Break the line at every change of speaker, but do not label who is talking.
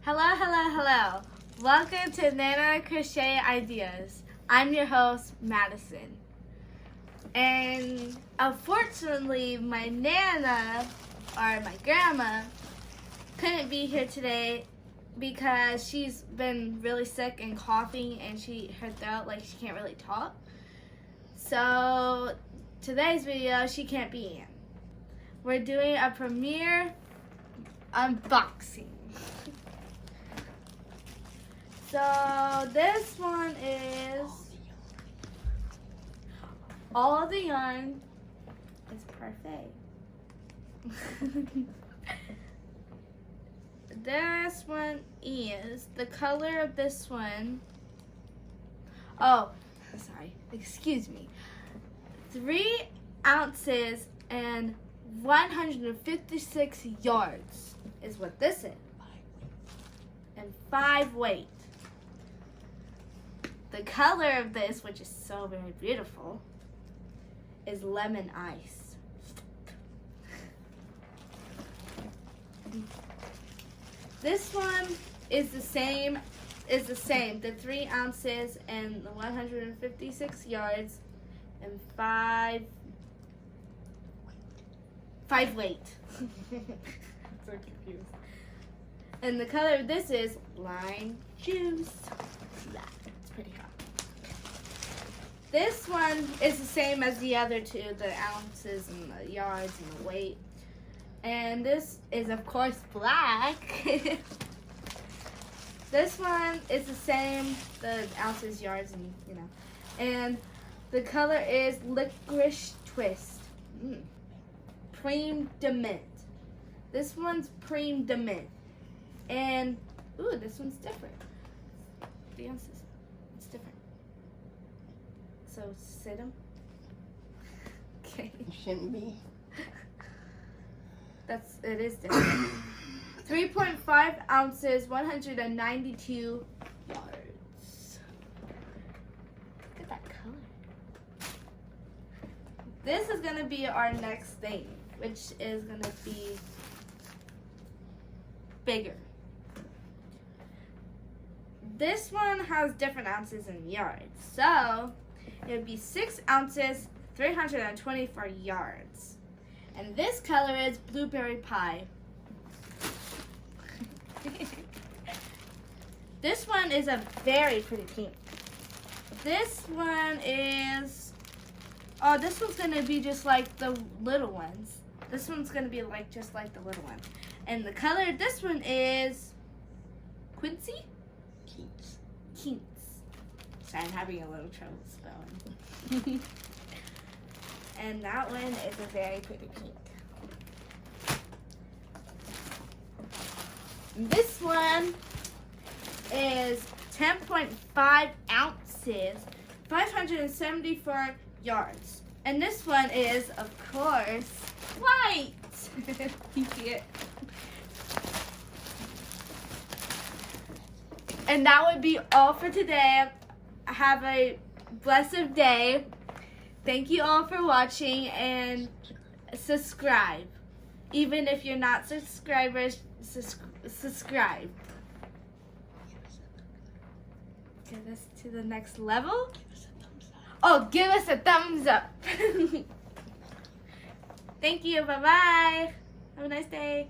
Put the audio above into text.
Hello, hello, hello. Welcome to Nana Crochet Ideas. I'm your host, Madison. And unfortunately, my Nana, or my grandma, couldn't be here today because she's been really sick and coughing and her throat, like she can't really talk. So today's video, she can't be in. We're doing a premiere unboxing. So this one is all the yarn is Parfait. This one is the color of this one. Oh, sorry, excuse me. 3 ounces and 156 yards is what this is. And 5 weight. The color of this, which is so very beautiful, is lemon ice. This one is the same, the 3 ounces and the 156 yards and 5 weight. So confused. And the color of this is lime juice. It's pretty hot. This one is the same as the other two, the ounces and the yards and the weight. And this is, of course, black. This one is the same, the ounces, yards, and And the color is licorice twist. Prime de mint. This one's prime de mint. And, ooh, this one's different. The ounces, it's different. So, sit them. Okay.
It shouldn't be.
It is different. 3.5 ounces, 192 yards. Look at that color. This is going to be our next thing, which is going to be bigger. This one has different ounces and yards. So, it would be 6 ounces, 324 yards. And this color is blueberry pie. This one is a very pretty pink. This one is, oh, this one's gonna be just like the little ones. This one's gonna be like just like the little one. And the color of this one is quincy? Quince. Sorry, I'm having a little trouble spelling. And that one is a very pretty pink. This one is 10.5 ounces, 574 yards. And this one is, of course, white. You see it? And that would be all for today. Have a blessed day. Thank you all for watching, and subscribe. Even if you're not subscribers, subscribe. Get us to the next level. Oh, give us a thumbs up. Thank you. Bye-bye. Have a nice day.